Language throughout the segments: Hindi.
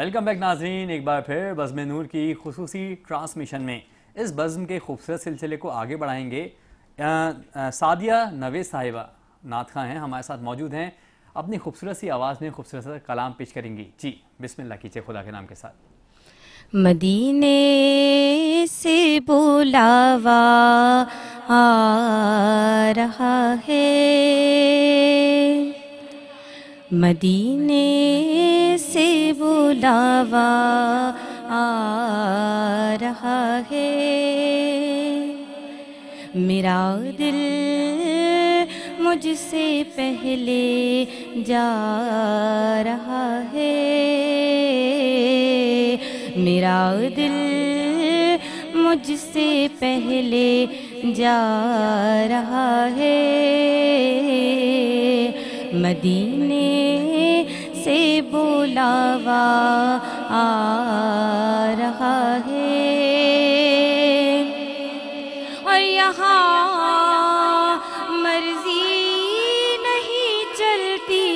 वेलकम बैक नाजरीन, एक बार फिर बज़्म नूर की खुसूसी ट्रांसमिशन में इस बज़्म के खूबसूरत सिलसिले को आगे बढ़ाएंगे। सादिया नवेद साहिबा नात ख़ां हैं, हमारे साथ मौजूद हैं, अपनी खूबसूरत सी आवाज़ में खूबसूरत सा कलाम पेश करेंगी। जी बिस्मिल्लाह कीजिए खुदा के नाम के साथ। मदीने से बुलावा आ रहा है, मदीने से बुलावा आ रहा है। मेरा दिल मुझसे पहले जा रहा है, मेरा दिल मुझसे पहले जा रहा है। मदीने से बुलावा आ रहा है और यहाँ मर्जी नहीं चलती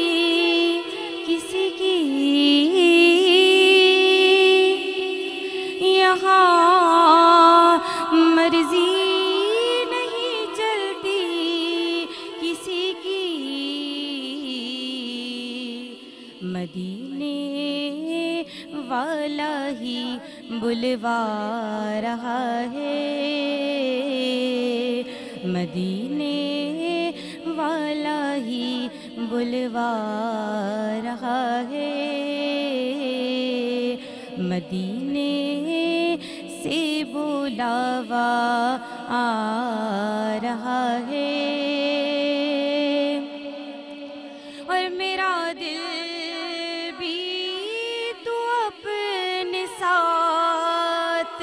किसी की, यहाँ मर्जी नहीं चलती किसी की। मदीने वाला ही बुलवा रहा है, मदीने वाला ही बुलवा रहा है। मदीने से बुलावा आ रहा है और मेरा दिल भी तू अपने साथ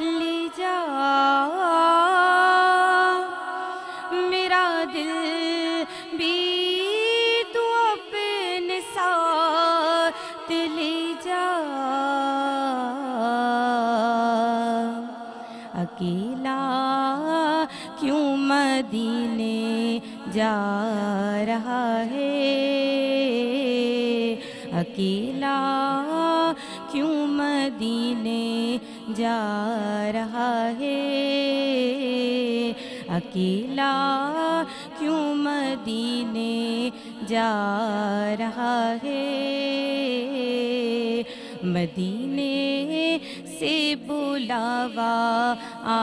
ले जा, मेरा दिल भी तू अपने साथ ले जा। अकेला क्यों मदीने जा रहा है, अकेला क्यों मदीने जा रहा है, अकेला क्यों मदीने जा रहा है। मदीने से बुलावा आ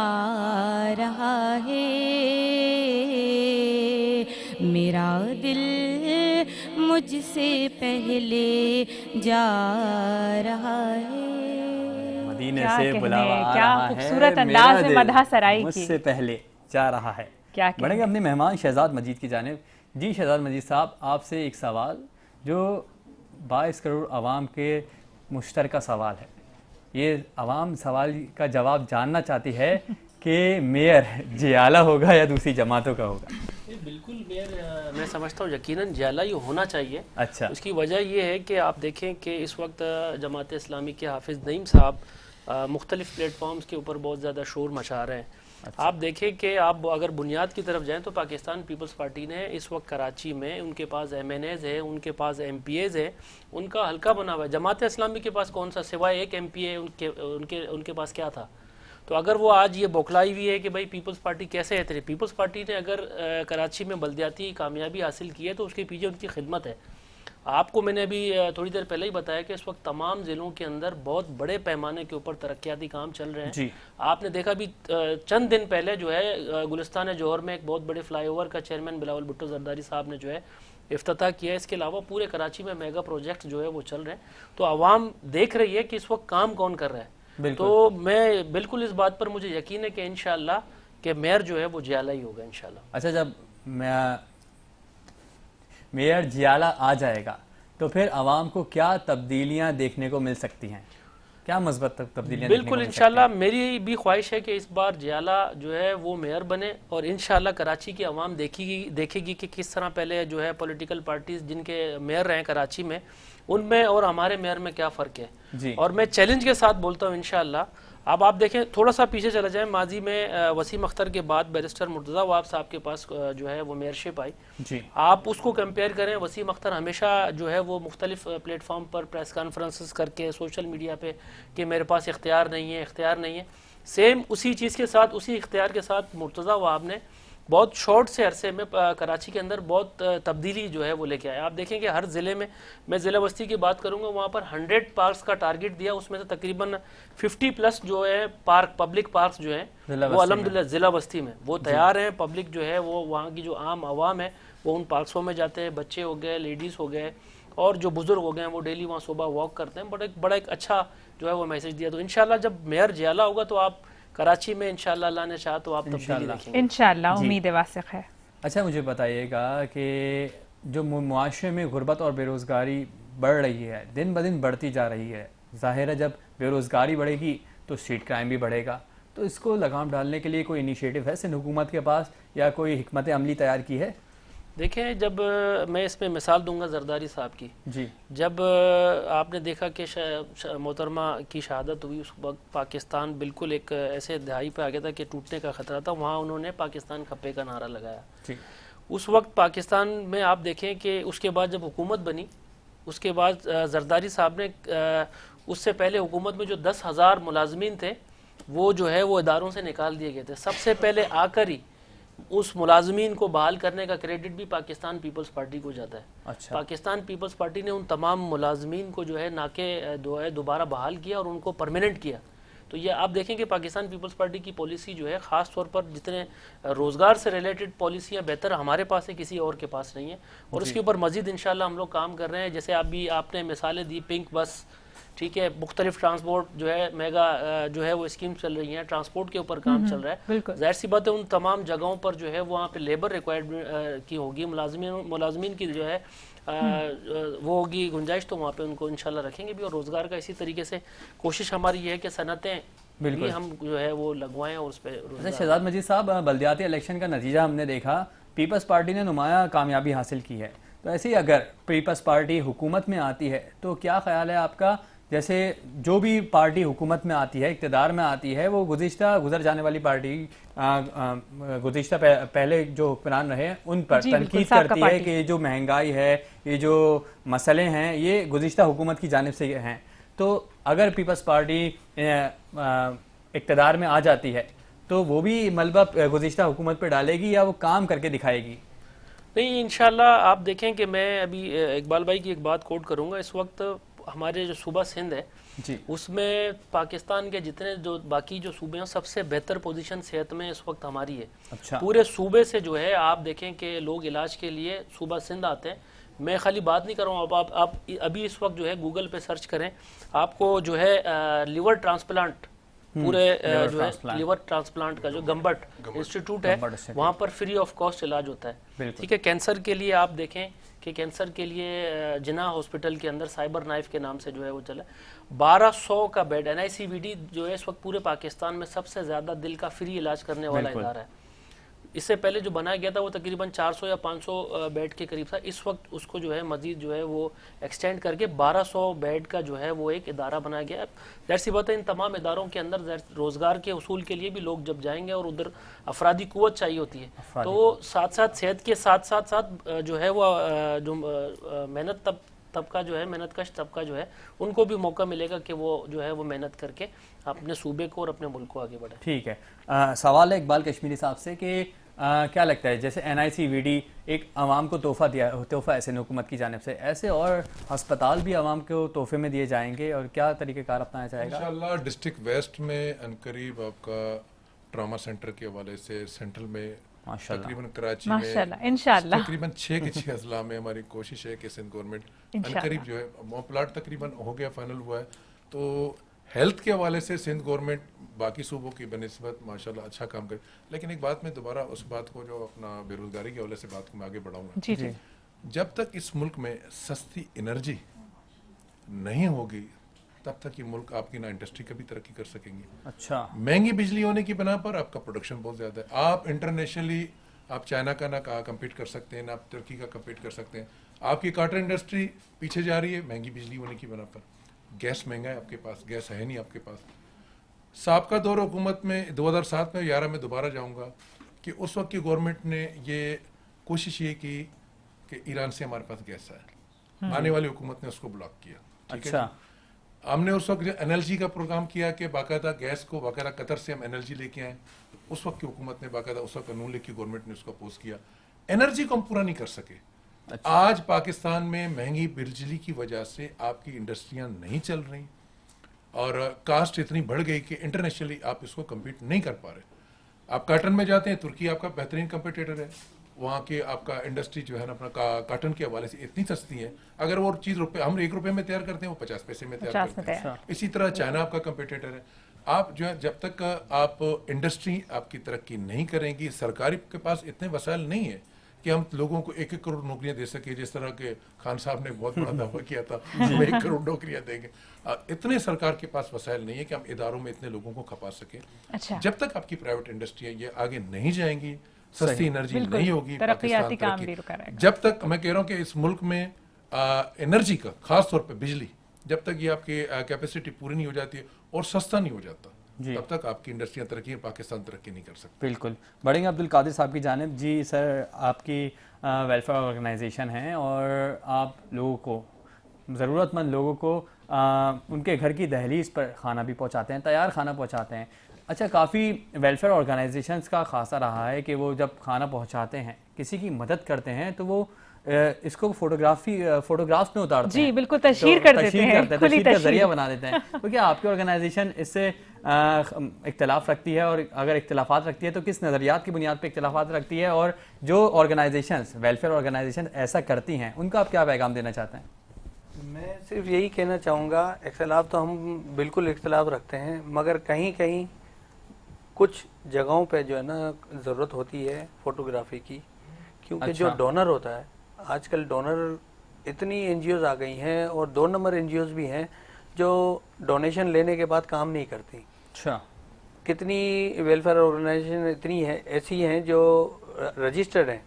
रहा है, मेरा दिल मुझसे पहले जा रहा है। मदीने से बुलावा आ क्या रहा है, खूबसूरत मेरा अंदाज में दिल मदह सराई की। मुझसे पहले जा रहा है। क्या बढ़ेंगे अपने मेहमान शहजाद मजीद की जानिब। जी शहजाद मजीद साहब, आपसे एक सवाल जो 22 करोड़ आवाम के मुश्तरका सवाल है। ये आवाम सवाल का जवाब जानना चाहती है कि मेयर जियाला होगा या दूसरी जमातों का होगा। बिल्कुल मेयर मैं समझता हूँ यकीनन जियाला ही होना चाहिए। अच्छा, उसकी वजह ये है कि आप देखें कि इस वक्त जमात इस्लामी के हाफिज़ नईम साहब मुख्तलिफ़ प्लेटफॉर्म्स के ऊपर बहुत ज़्यादा शोर मचा रहे हैं। अच्छा। आप देखें कि आप अगर बुनियाद की तरफ जाएं तो पाकिस्तान पीपल्स पार्टी ने इस वक्त कराची में उनके पास MNAs है, उनके पास MPAs है, उनका हल्का बना हुआ है। जमात इस्लामी के पास कौन सा सिवाय एक MPA उनके पास क्या था? तो अगर वो आज ये बौखलाई हुई है कि भाई पीपल्स पार्टी कैसे है, पीपल्स पार्टी ने अगर कराची में बल्दियाती कामयाबी हासिल की है तो उसके पीछे उनकी खिदमत है। आपको मैंने अभी थोड़ी देर पहले ही बताया कि इस वक्त तमाम ज़िलों के अंदर बहुत बड़े पैमाने के ऊपर तरक्याती काम चल रहे हैं जी। आपने देखा भी चंद दिन पहले जो है गुलिस्तान जौहर में एक बहुत बड़े फ्लाईओवर का चेयरमैन बिलावल भुट्टो जरदारी साहब ने जो है इफ्तिताह किया है। इसके अलावा पूरे कराची में मेगा प्रोजेक्ट जो है वो चल रहे हैं। तो आवाम देख रही है कि इस वक्त काम कौन कर रहा है। तो मैं बिल्कुल इस बात पर मुझे यकीन है कि इंशाअल्लाह कि मेयर जो है वो जियाला ही होगा इंशाअल्लाह। अच्छा, जब मेयर जियाला आ जाएगा तो फिर आवाम को क्या तब्दीलियां देखने को मिल सकती हैं, क्या मज़बूत तब्दीलियां? बिल्कुल इंशाल्लाह मेरी भी ख्वाहिश है कि इस बार जियाला जो है वो मेयर बने और इंशाल्लाह कराची की आवाम देखेगी कि किस तरह पहले जो है पॉलिटिकल पार्टीज जिनके मेयर रहे कराची में उनमें और हमारे मेयर में क्या फ़र्क है। और मैं चैलेंज के साथ बोलता हूँ इंशाल्लाह अब आप देखें, थोड़ा सा पीछे चला जाए, माजी में वसीम अख्तर के बाद बैरिस्टर मुर्तज़ा वाब साहब के पास जो है वो मेयरशिप आई जी। आप उसको कंपेयर करें, वसीम अख्तर हमेशा जो है वो मुख्तलिफ प्लेटफॉर्म पर प्रेस कॉन्फ्रेंसेस करके सोशल मीडिया पे कि मेरे पास इख्तियार नहीं है, इख्तियार नहीं है, सेम उसी चीज़ के साथ, उसी इख्तियार के साथ मुर्तज़ा वाब ने बहुत शॉर्ट से अरसे में कराची के अंदर बहुत तब्दीली जो है वो लेके आया। आप देखें कि हर ज़िले में, मैं ज़िला बस्ती की बात करूंगा, वहाँ पर 100 पार्क्स का टारगेट दिया, उसमें से तकरीबन 50+ जो है पार्क, पब्लिक पार्क्स जो हैं वो अल्हम्दुलिल्लाह ज़िला बस्ती में वो तैयार हैं। पब्लिक जो है वो वहाँ की जो आम आवाम है वो उन पार्क्सों में जाते हैं, बच्चे हो गए, लेडीज़ हो गए और जो बुज़ुर्ग हो गए हैं वो डेली वहाँ सुबह वॉक करते हैं। बड़ा एक अच्छा जो है वो मैसेज दिया। तो इंशाल्लाह जब मेयर जियाला होगा तो आप कराची में इंशाल्लाह अल्लाह ने चाहा तो आप तब्दीली देखेंगे इंशाल्लाह, उम्मीद है वासिक है। अच्छा, मुझे बताइएगा कि जो मुआशरे में गुर्बत और बेरोज़गारी बढ़ रही है, दिन ब दिन बढ़ती जा रही है, ज़ाहिर है जब बेरोज़गारी बढ़ेगी तो स्ट्रीट क्राइम भी बढ़ेगा, तो इसको लगाम डालने के लिए कोई इनिशिएटिव है सिंध हुकूमत के पास या कोई हिकमत अमली तैयार की है? देखें, जब मैं इसमें मिसाल दूंगा जरदारी साहब की जी। जब आपने देखा कि मोहतरमा की शहादत हुई, उस वक्त पाकिस्तान बिल्कुल एक ऐसे दहाई पे आ गया था कि टूटने का खतरा था। वहाँ उन्होंने पाकिस्तान खप्पे का नारा लगाया। जी। उस वक्त पाकिस्तान में आप देखें कि उसके बाद जब हुकूमत बनी, उसके बाद जरदारी साहब ने उससे पहले हुकूमत में जो 10,000 मुलाजमीन थे वो जो है वो इदारों से निकाल दिए गए थे। सबसे पहले आकर ही उस मुलाजमीन को बहाल करने का क्रेडिट भी पाकिस्तान पीपल्स पार्टी को जाता है। अच्छा। पाकिस्तान पीपल्स पार्टी ने उन तमाम मुलाजमीन को जो है नाके दोबारा बहाल किया और उनको परमानेंट किया। तो ये आप देखें कि पाकिस्तान पीपल्स पार्टी की पॉलिसी जो है, ख़ास तौर पर जितने रोज़गार से रिलेटेड पॉलिसियाँ बेहतर हमारे पास है, किसी और के पास नहीं है। और उसके ऊपर मज़ीद इंशाल्लाह हम लोग काम कर रहे हैं। जैसे अभी आपने मिसालें दी, पिंक बस, ठीक है, मुख्तलिफ ट्रांसपोर्ट जो है मेगा जो है वो स्कीम चल रही है, ट्रांसपोर्ट के ऊपर काम चल रहा है। जाहिर सी बात है उन तमाम जगहों पर जो है वहाँ पे लेबर रिक्वायर्ड की होगी, मुलाजमीन की जो है वो होगी गुंजाइश, तो वहाँ पे उनको इंशाल्लाह रखेंगे भी। और रोज़गार का इसी तरीके से कोशिश हमारी ये है कि सनतें भी हम जो है वो लगवाएं और उस पर। शहजाद मजीद साहब, बल्दियाती इलेक्शन का नतीजा हमने देखा, पीपल्स पार्टी ने नुमाया कामयाबी हासिल की है, तो ऐसे ही अगर पीपल्स पार्टी हुकूमत में आती है तो क्या ख्याल है आपका, जैसे जो भी पार्टी हुकूमत में आती है, इक़्तिदार में आती है, वो गुजर जाने वाली पार्टी गुज़िश्ता पहले जो हुक्मरान रहे उन पर तनकीद करती है कि जो महंगाई है, ये जो मसले हैं, ये गुज़िश्ता हुकूमत की जानिब से हैं। तो अगर पीपल्स पार्टी इक़्तिदार में आ जाती है तो वो भी मलबा गुज़िश्ता हुकूमत पर डालेगी या वो काम करके दिखाएगी? नहीं, इंशाल्लाह आप देखें कि मैं अभी इकबाल भाई की एक बात कोट करूँगा। इस वक्त हमारे जो सूबा सिंध है जी, उसमें पाकिस्तान के जितने जो बाकी जो सूबे हैं सबसे बेहतर पोजीशन सेहत में इस वक्त हमारी है। अच्छा। पूरे सूबे से जो है आप देखें कि लोग इलाज के लिए सूबा सिंध आते हैं। मैं खाली बात नहीं कर रहा हूँ, आप अभी इस वक्त जो है गूगल पे सर्च करें, आपको जो है लिवर ट्रांसप्लांट, पूरे जो है लिवर ट्रांसप्लांट का जो गम्बट इंस्टीट्यूट है वहाँ पर फ्री ऑफ कॉस्ट इलाज होता है। ठीक है, कैंसर के लिए आप देखें कि कैंसर के लिए जिना हॉस्पिटल के अंदर साइबर नाइफ के नाम से जो है वो चला 1200 का बेड, NICVD जो है इस वक्त पूरे पाकिस्तान में सबसे ज़्यादा दिल का फ्री इलाज करने वाला इदारा है। इससे पहले जो बनाया गया था वो तकरीबन 400 या 500 बेड के करीब था। इस वक्त उसको जो है मजीद जो है वो एक्सटेंड करके 1200 बेड का जो है वो एक इदारा बनाया गया है। जाहिर सी बात है इन तमाम इदारों के अंदर रोज़गार के उसूल के लिए भी लोग जब जाएंगे और उधर अफरादी कुव्वत चाहिए होती है, तो साथ साथ सेहत के साथ जो है वो जो मेहनत तबका जो है, मेहनतकश तबका जो है, उनको भी मौका मिलेगा कि वो जो है वो मेहनत करके अपने सूबे को और अपने मुल्क को आगे बढ़ाए। ठीक है, सवाल है इकबाल कश्मीरी साहब से कि क्या लगता है, जैसे NICVD एक आवाम को तोहफा है सिंध हुकूमत की जानिब से, ऐसे और अस्पताल भी आवाम को तोहफे में दिए जाएंगे और क्या तरीक़ेकार अपनाया जाएगा? इंशाल्लाह डिस्ट्रिक्ट वेस्ट में अनकरीब आपका ट्रामा सेंटर के हवाले से सेंट्रल में तकरीबन कराची में इंशाल्लाह तकरीबन 6 के 6 अजला में हमारी कोशिश है कि सिंध गवर्नमेंट अनकरीब जो है प्लाट तकरीबन हो गया, फाइनल हुआ है। तो हेल्थ के हवाले से सिंध गवर्नमेंट बाकी सूबों की बनिस्बत माशाल्लाह अच्छा काम करे। लेकिन एक बात मैं दोबारा उस बात को जो अपना बेरोजगारी के हवाले से बात को मैं आगे बढ़ाऊंगा, जी जी। जब तक इस मुल्क में सस्ती एनर्जी नहीं होगी तब तक ये मुल्क आपकी ना इंडस्ट्री कभी तरक्की कर सकेंगे। अच्छा। महंगी बिजली होने की बिना पर आपका प्रोडक्शन बहुत ज्यादा है। आप इंटरनेशनली आप चाइना का ना कम्पीट कर सकते हैं, ना आप तुर्की का कम्पीट कर सकते हैं। आपकी कॉटन इंडस्ट्री पीछे जा रही है महंगी बिजली होने की बिना पर। गैस महंगा है, आपके पास गैस है नहीं आपके पास। साबका दौर हुकूमत में 2007 में 11 में दोबारा जाऊंगा कि उस वक्त की गवर्नमेंट ने ये कोशिश ये की कि ईरान से हमारे पास गैस आए, आने वाली हुकूमत ने उसको ब्लॉक किया। ठीक है, अच्छा, हमने उस वक्त एनएलजी का प्रोग्राम किया कि बाकायदा गैस को बाकायदा कतर से हम एनर्जी लेके आए। उस वक्त की हुकूमत ने बाकायदा उस वक्त कानून लेके गवर्नमेंट ने उसको अपोज किया। एनर्जी को हम पूरा नहीं कर सके। अच्छा। आज पाकिस्तान में महंगी बिजली की वजह से आपकी इंडस्ट्रियां नहीं चल रही और कास्ट इतनी बढ़ गई कि इंटरनेशनली आप इसको कम्पीट नहीं कर पा रहे। आप काटन में जाते हैं, तुर्की आपका बेहतरीन कंपटीटर है, वहाँ के आपका इंडस्ट्री जो है ना अपना काटन के हवाले से इतनी सस्ती है, अगर वो चीज़ रुपये हम 1 रुपये में तैयार करते हैं वो 50 पैसे में तैयार करते हैं। इसी तरह चाइना आपका कंपटीटर है। आप जो है जब तक आप इंडस्ट्री आपकी तरक्की नहीं करेंगी, सरकारी के पास इतने वसाइल नहीं है कि हम लोगों को 1-1 करोड़ नौकरियां दे सके, जिस तरह के खान साहब ने बहुत बड़ा दावा किया था हम 1 करोड़ नौकरियां देंगे। इतने सरकार के पास वसाइल नहीं है कि हम इदारों में इतने लोगों को खपा सके। अच्छा। जब तक आपकी प्राइवेट इंडस्ट्रियां ये आगे नहीं जाएंगी, सस्ती एनर्जी बिल्कुल, नहीं होगी, तरक्याती काम तरक्की- भी रुका रहेगा। जब तक मैं कह रहा हूँ कि इस मुल्क में एनर्जी का खास तौर पे बिजली, जब तक ये आपकी कैपेसिटी पूरी नहीं हो जाती है और सस्ता नहीं हो जाता, जी। तब तक आपकी इंडस्ट्रियां तरक्की, पाकिस्तान तरक्की नहीं कर सकता। बिल्कुल। बढ़ेंगे अब्दुल कादिर साहब की जानिब। जी सर, आपकी वेलफेयर ऑर्गेनाइजेशन है और आप लोगों को, ज़रूरतमंद लोगों को उनके घर की दहलीज पर खाना भी पहुंचाते हैं, तैयार खाना पहुंचाते हैं। अच्छा, काफ़ी वेलफेयर ऑर्गेनाइजेशंस का खासा रहा है कि वो जब खाना पहुंचाते हैं, किसी की मदद करते हैं, तो वो इसको फोटोग्राफ्स में उतारते जी, हैं। बिल्कुल तशहीर कर देते हैं, खुली तशहीर का तशहीर। जरिया बना देते हैं। तो क्या आपकी ऑर्गेनाइजेशन इससे इख्तलाफ रखती है, और अगर इख्तलाफात रखती है तो किस नज़रियात की बुनियाद पर इख्तलाफात रखती है, और जो ऑर्गेनाइजेशंस, वेलफेयर ऑर्गेनाइजेशन ऐसा करती हैं, उनका आप क्या पैगाम देना चाहते हैं? मैं सिर्फ यही कहना चाहूँगा, इख्तलाफ तो हम बिल्कुल इख्तलाफ रखते हैं, मगर कहीं कहीं कुछ जगहों पे जो है ना ज़रूरत होती है फ़ोटोग्राफी की, क्योंकि जो अच्छा। डोनर होता है, आजकल डोनर इतनी एनजीओज आ गई हैं और 2 नंबर एनजीओज भी हैं जो डोनेशन लेने के बाद काम नहीं करती। अच्छा, कितनी वेलफेयर ऑर्गेनाइजेशन इतनी है ऐसी हैं जो रजिस्टर्ड हैं,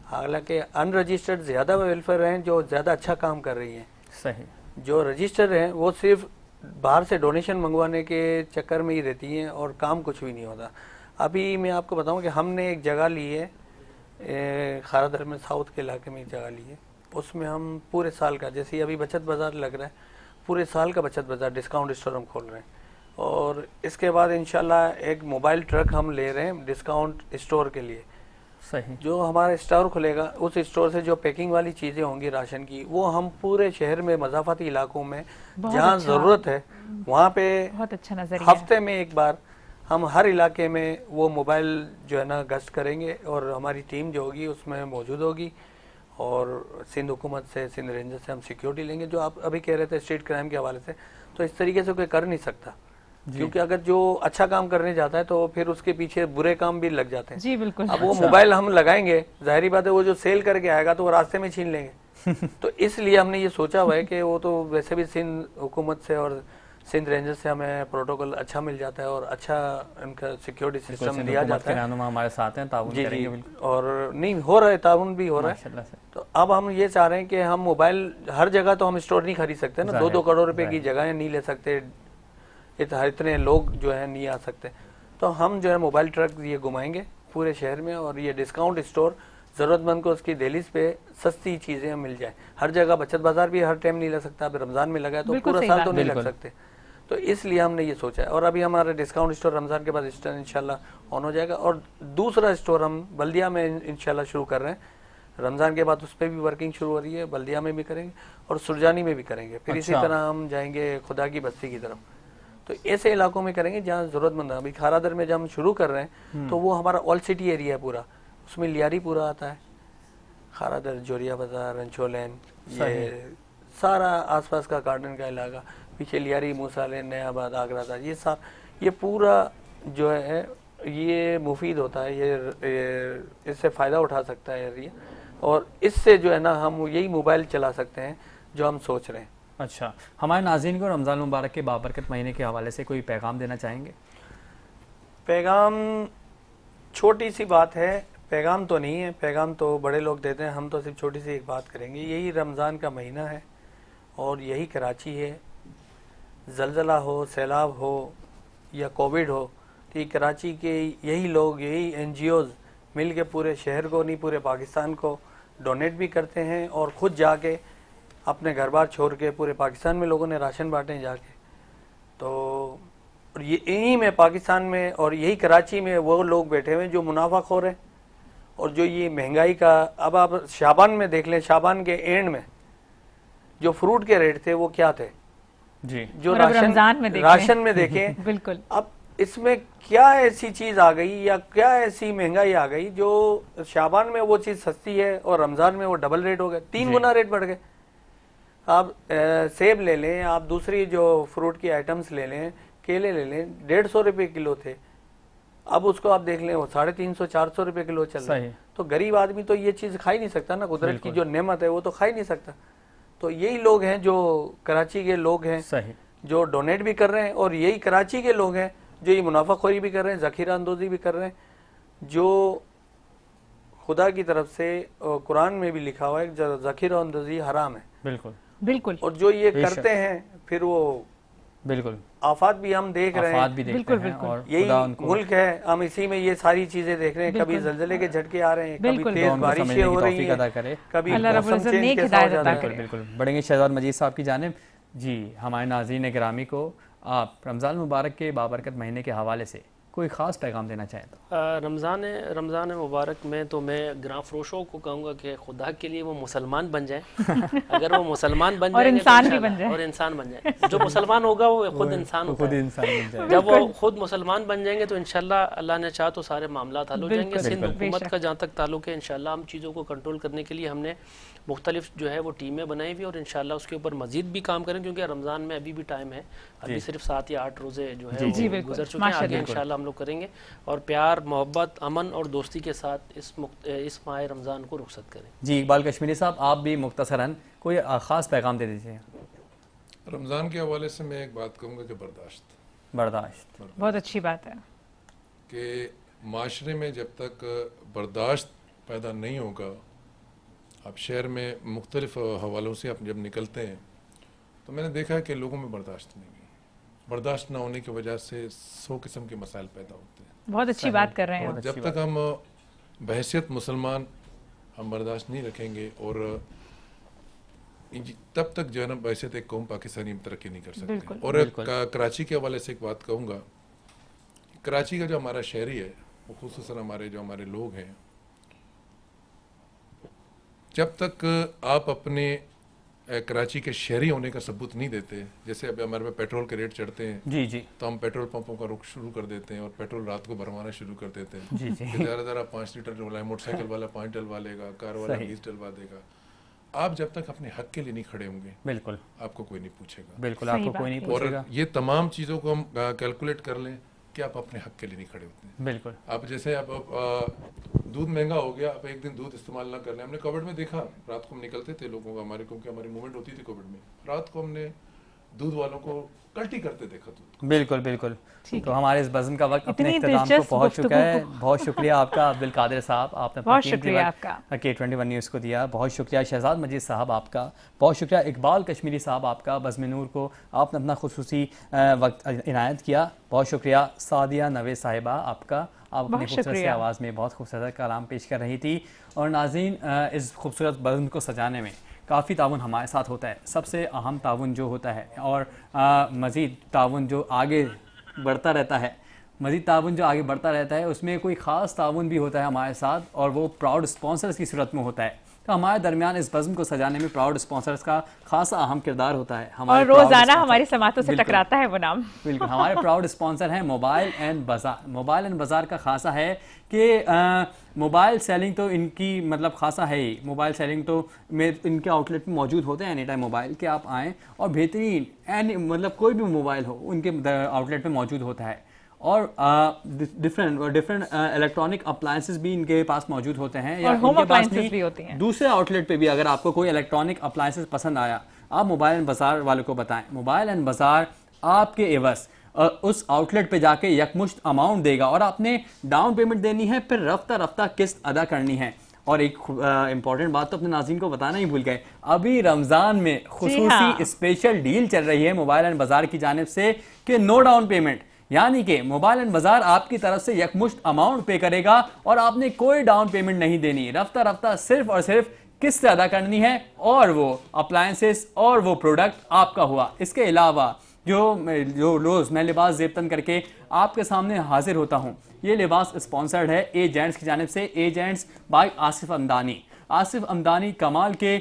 हालांकि अनरजिस्टर्ड ज़्यादा वेलफेयर हैं जो ज़्यादा अच्छा काम कर रही हैं। सही। जो रजिस्टर हैं वो सिर्फ बाहर से डोनेशन मंगवाने के चक्कर में ही रहती हैं और काम कुछ भी नहीं होता। अभी मैं आपको बताऊं कि हमने एक जगह ली है खारादर में, साउथ के इलाके में एक जगह ली है, उसमें हम पूरे साल का, जैसे अभी बचत बाज़ार लग रहा है, पूरे साल का बचत बाज़ार डिस्काउंट स्टोर हम खोल रहे हैं, और इसके बाद इंशाल्लाह एक मोबाइल ट्रक हम ले रहे हैं डिस्काउंट स्टोर के लिए। सही। जो हमारा स्टोर खुलेगा, उस स्टोर से जो पैकिंग वाली चीज़ें होंगी राशन की, वो हम पूरे शहर में मज़ाफ़ाती इलाकों में जहाँ अच्छा। ज़रूरत है वहाँ पे बहुत अच्छा नजरिया है। हफ्ते में एक बार हम हर इलाके में वो मोबाइल जो है ना गश्त करेंगे और हमारी टीम जो होगी उसमें मौजूद होगी, और सिंध हुकूमत से, सिंध रेंजर से हम सिक्योरिटी लेंगे। जो आप अभी कह रहे थे स्ट्रीट क्राइम के हवाले से, तो इस तरीके से कोई कर नहीं सकता, क्योंकि अगर जो अच्छा काम करने जाता है तो फिर उसके पीछे बुरे काम भी लग जाते हैं। जी बिल्कुल। अब वो मोबाइल हम लगाएंगे, जाहिर बात है वो जो सेल करके आएगा तो वो रास्ते में छीन लेंगे। तो इसलिए हमने ये सोचा हुआ है कि वो तो वैसे भी सिंध हुकूमत से और सिंध रेंजर से हमें प्रोटोकॉल अच्छा मिल जाता है और अच्छा उनका सिक्योरिटी सिस्टम दिया जाता है। रहनुमा हमारे साथ हैं, ताउन जी करेंगे जी, बिल्कुल, और नहीं हो रहा है, ताउन भी हो रहा है। माशाल्लाह से। तो अब हम ये चाह रहे हैं कि हम मोबाइल हर जगह तो हम स्टोर नहीं खरीद सकते ना, 2-2 करोड़ रुपए की जगहें नहीं ले सकते, इतने लोग जो है नहीं आ सकते। तो हम जो है मोबाइल ट्रक ये घुमाएंगे पूरे शहर में, और ये डिस्काउंट स्टोर ज़रूरतमंद को उसकी दहलीज पे सस्ती चीज़ें मिल जाए। हर जगह बचत बाजार भी हर टाइम नहीं लग सकता, अब रमज़ान में लगा है तो बिल्कुल पूरा सही साल बात तो नहीं लग बिल्कुल। सकते। तो इसलिए हमने ये सोचा है, और अभी हमारा डिस्काउंट स्टोर रमज़ान के बाद इंशाल्लाह ऑन हो जाएगा, और दूसरा स्टोर हम बल्दिया में इंशाल्लाह शुरू कर रहे हैं। रमज़ान के बाद उस पर भी वर्किंग शुरू हो रही है, बल्दिया में भी करेंगे और सुरजानी में भी करेंगे, फिर इसी अच्छा। तरह हम जाएंगे खुदा की बस्ती की तरफ। तो ऐसे इलाकों में करेंगे जहाँ ज़रूरतमंद है। अभी खारादर में जब हम शुरू कर रहे हैं तो वो हमारा ऑल सिटी एरिया है पूरा, उसमें लियारी पूरा आता है, खारादर, जोरिया बाजार, रंचोलैन, ये सारा आसपास का गार्डन का इलाका, पीछे लियारी, मूसालैन, नयाबाद, आगरा था, ये पूरा जो है ये मुफीद होता है, ये इससे फ़ायदा उठा सकता है एरिया, और इससे जो है ना हम यही मोबाइल चला सकते हैं जो हम सोच रहे हैं। अच्छा, हमारे नाज़रीन को रमज़ान मुबारक के बाबरकत महीने के हवाले से कोई पैगाम देना चाहेंगे? पैगाम छोटी सी बात है, पैगाम तो नहीं है, पैगाम तो बड़े लोग देते हैं, हम तो सिर्फ छोटी सी एक बात करेंगे। यही रमज़ान का महीना है और यही कराची है, ज़लज़ला हो, सैलाब हो, या कोविड हो, तो कराची के यही लोग, यही NGOs मिल के पूरे शहर को नहीं पूरे पाकिस्तान को डोनेट भी करते हैं और ख़ुद जाके अपने घर बार छोड़ के पूरे पाकिस्तान में लोगों ने राशन बांटे जाके। तो और ये यही में पाकिस्तान में और यही कराची में वो लोग बैठे हुए जो मुनाफाखोर हैं और जो ये महंगाई का, अब आप शाबान में देख लें, शाबान के एंड में जो फ्रूट के रेट थे वो क्या थे जी, जो और अब रमजान में देखें बिल्कुल। अब इसमें क्या ऐसी चीज आ गई या क्या ऐसी महंगाई आ गई जो शाबान में वो चीज सस्ती है और रमजान में वो डबल रेट हो गए, 3 गुना रेट बढ़ गए। आप सेब ले लें, आप दूसरी जो फ्रूट की आइटम्स ले लें, केले ले लें, 150 रुपए किलो थे, अब उसको आप देख लें वो 350-400 रुपए किलो चल रहा है। तो गरीब आदमी तो ये चीज खा ही नहीं सकता ना, कुदरत की जो नेमत है वो तो खा ही नहीं सकता। तो यही लोग हैं जो कराची के लोग हैं सही, जो डोनेट भी कर रहे हैं और यही कराची के लोग हैं जो ये मुनाफाखोरी भी कर रहे हैं, जखीरा अंदोजी भी कर रहे हैं, जो खुदा की तरफ से कुरान में भी लिखा हुआ है जखीरा अंदोजी हराम है। बिल्कुल बिल्कुल। और जो ये करते हैं फिर वो बिल्कुल आफात भी हम देख रहे हैं, भी बिल्कुल, हैं बिल्कुल। और यही खुदा उनको मुल्क है, हम इसी में ये सारी चीजें देख रहे हैं। कभी जलजले के झटके आ रहे हैं, कभी बिल्कुल। तेज बारिशें हो रही अदा हैं, करे कभी अल्लाह रब्बुल मौसम इज़्ज़त चेंज नेक कैसा हो हिदायत जाता अता है। करे। बिल्कुल बढ़ेंगे शहजाद मजीद साहब की जानिब। जी, हमारे नाज़रीन गिरामी को आप रमज़ान मुबारक के बाबरकत महीने के हवाले से कोई ख़ास पैगाम देना चाहें तो? रमज़ान मुबारक में तो मैं ग्रां फरोशों को कहूँगा कि खुदा के लिए वो मुसलमान बन जाएं। अगर वो मुसलमान बन और जाएंगे इंसान तो भी बन जाए। और इंसान बन जाए। जो मुसलमान होगा वो खुद इंसान होता है। इंसान बन जाए। जब वो खुद मुसलमान बन जाएंगे तो इंशाल्लाह अल्लाह ने चाहा तो सारे मामलात हल हो जाएंगे। बिल्कुल, सिंध बिल्कुल। हुकूमत का जहाँ तक ताल्लुक है, इंशाल्लाह हम चीज़ों को कंट्रोल करने के लिए हमने मुख्तलिफ जो है वो टीमें बनाई हुई और इंशाल्लाह उसके ऊपर मजीद भी काम करें, क्योंकि रमज़ान में अभी भी टाइम है, अभी सिर्फ 7 या 8 रोज़े जो है जी, वो बिल्कुल। गुजर चुके हैं। आगे माशाअल्लाह। इंशाल्लाह हम लोग करेंगे और प्यार, मोहब्बत, अमन और दोस्ती के साथ इस माह रमज़ान को रुखसत करें। जी, इकबाल कश्मीरी साहब, आप भी मुख्तसरन कोई ख़ास पैगाम दे दीजिए। रमज़ान के हवाले से मैं एक बात कहूँगा कि बर्दाश्त बहुत अच्छी बात है कि माशरे में जब तक बर्दाश्त पैदा नहीं होगा, आप शहर में मुख्तलिफ हवालों से आप जब निकलते हैं तो मैंने देखा है कि लोगों में बर्दाश्त नहीं है। बर्दाश्त ना होने की वजह से 100 किस्म के मसाइल पैदा होते हैं। बहुत अच्छी बात कर रहे हैं और जब तक हम बहैसियत मुसलमान हम बर्दाश्त नहीं रखेंगे और तब तक जो है ना बहैसियत एक कौम पाकिस्तानी तरक्की नहीं कर सकते। और कराची के हवाले से एक बात कहूँगा, कराची का जो हमारा शहरी है वो खुसूसन हमारे लोग हैं, जब तक आप अपने कराची के शहरी होने का सबूत नहीं देते, जैसे अभी हमारे पे पेट्रोल के रेट चढ़ते हैं जी, तो हम पेट्रोल पंपों का रुख शुरू कर देते हैं और पेट्रोल रात को भरवाना शुरू कर देते हैं। जी। ज़्यादा 5 लीटर वाला मोटरसाइकिल वाला 5 डलवा लेगा, कार वाला 20 डलवा देगा। आप जब तक अपने हक के लिए नहीं खड़े होंगे बिल्कुल आपको कोई नहीं पूछेगा। बिल्कुल आपको कोई नहीं पूछेगा। और ये तमाम चीज़ों को हम कैलकुलेट कर लें कि आप अपने हक के लिए नहीं खड़े होते हैं। बिल्कुल। आप जैसे आप दूध महंगा हो गया, आप एक दिन दूध इस्तेमाल ना कर लें। हमने कोविड में देखा, रात को हम निकलते थे लोगों को, क्योंकि हमारी मूवमेंट होती थी कोविड में, रात को हमने दूध वालों को कल्टी करते देखा दूध। बिल्कुल। तो हमारे इस बज़म का वक्त अपने इख्तिताम को पहुंच चुका है। बहुत शुक्रिया आपका अब्दुल कादिर साहब, आपने बहुत शुक्रिया आपका K21 न्यूज़ को दिया। बहुत शुक्रिया शहजाद मजीद साहब आपका। बहुत शुक्रिया इकबाल कश्मीरी साहब आपका, बज़्म नूर को आपने अपना खुसूसी वक्त इनायत किया। बहुत शुक्रिया सादिया नवे साहिबा आपका, आप अपनी खूबसूरत सी आवाज़ में बहुत खूबसूरत कलाम पेश कर रही थी। और नाज़रीन, इस खूबसूरत बज़्म को सजाने में काफ़ी ताउन हमारे साथ होता है। सबसे अहम ताउन जो होता है और मज़ीद ताउन जो आगे बढ़ता रहता है, उसमें कोई ख़ास ताउन भी होता है हमारे साथ, और वो प्राउड स्पॉन्सर्स की सूरत में होता है। तो हमारे दरमियान इस बज़्म को सजाने में प्राउड स्पॉन्सर्स का खासा अहम किरदार होता है। और रोज़ाना हमारी समातों से टकराता है वो नाम। बिल्कुल, हमारे प्राउड स्पॉन्सर हैं मोबाइल एंड बाज़ार। मोबाइल एंड बाज़ार का खासा है कि मोबाइल सेलिंग तो इनकी मतलब खासा है ही। मोबाइल सेलिंग तो इनके आउटलेट में मौजूद होते हैं एनी टाइम मोबाइल के, आप आएँ और बेहतरीन मतलब कोई भी मोबाइल हो उनके आउटलेट में मौजूद होता है। और डिफरेंट इलेक्ट्रॉनिक अप्लायंसेस भी इनके पास मौजूद होते हैं, या होम इनके पास अप्लायंसेस भी होती हैं। दूसरे आउटलेट पे भी अगर आपको कोई इलेक्ट्रॉनिक अप्लायंसेस पसंद आया, आप मोबाइल एंड बाज़ार वालों को बताएं। मोबाइल एंड बाज़ार आपके एवज उस आउटलेट पे जाके यकमुश्त अमाउंट देगा और आपने डाउन पेमेंट देनी है, फिर रफ्ता किस्त अदा करनी है। और एक इंपॉर्टेंट बात तो अपने नाज़रीन को बताना ही भूल गए, अभी रमज़ान में खुसूसी स्पेशल डील चल रही है मोबाइल एंड बाज़ार की जानिब से कि नो डाउन पेमेंट, यानी कि मोबाइल एंड बाजार आपकी तरफ से यकमुश्त अमाउंट पे करेगा और आपने कोई डाउन पेमेंट नहीं देनी, रफ्ता रफ्ता सिर्फ और सिर्फ किस्त अदा करनी है और वो अप्लायंसेस और वो प्रोडक्ट आपका हुआ। इसके अलावा जो रोज़ मैं लिबास ज़ेबतन करके आपके सामने हाजिर होता हूँ, ये लिबास स्पॉन्सर्ड है एजेंट्स की जानिब से, एजेंट्स बाय आसिफ अमदानी। आसिफ अमदानी कमाल के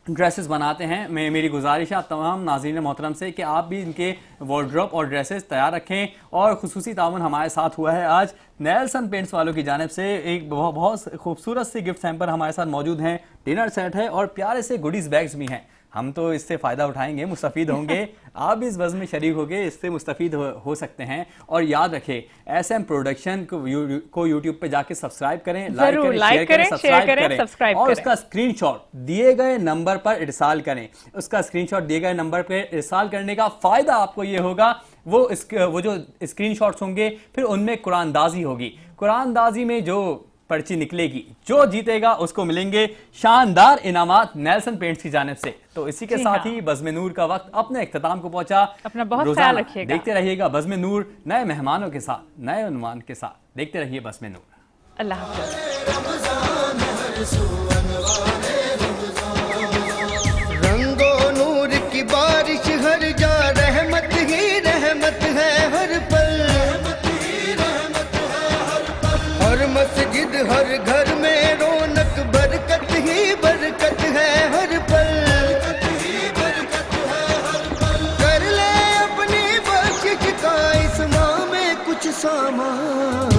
ड्रेसेस बनाते हैं। मेरी गुजारिश है आप तमाम नाज़रीन मोहतरम से कि आप भी इनके वार्डरोब और ड्रेसेस तैयार रखें। और खुसूसी ताउन हमारे साथ हुआ है आज नेल्सन पेंट्स वालों की जानिब से। एक बहुत खूबसूरत सी गिफ्ट हैम्पर हमारे साथ मौजूद हैं, डिनर सेट है और प्यारे से गुडीज़ बैग्स भी हैं। हम तो इससे फ़ायदा उठाएंगे, मुस्तफ़ीद होंगे। आप भी इस वज़्न में शरीक होंगे, इससे मुस्तफ़ीद हो सकते हैं। और याद रखें, SM प्रोडक्शन को यूट्यूब पे जाके सब्सक्राइब करें, लाइक करें, सब्सक्राइब करें और उसका स्क्रीनशॉट दिए गए नंबर पर इरसाल करें। उसका स्क्रीनशॉट दिए गए नंबर पर इरसाल करने का फ़ायदा आपको ये होगा, वो जो स्क्रीनशॉट्स होंगे फिर उनमें कुरानदाजी होगी। कुरानदाजी में जो पर्ची निकलेगी, जो जीतेगा उसको मिलेंगे शानदार इनामात नेल्सन पेंट्स की जानिब से। तो इसी के साथ ही बज़्म नूर का वक्त अपने इख्तिताम को पहुंचा। अपना बहुत ख्याल रखिएगा, देखते रहिएगा बज़्म नूर, नए मेहमानों के साथ, नए उन्वान के साथ। देखते रहिए बज़्म नूर। अल्लाह हाफ़िज़। रंगो नूर की बारिश हर जा, रहमत ही रहमत है हर पल, हर मस्जिद हर घर में रौनक, बरकत ही बरकत है हर पल। कर ले अपनी बख्शिश का इस माह में कुछ सामान,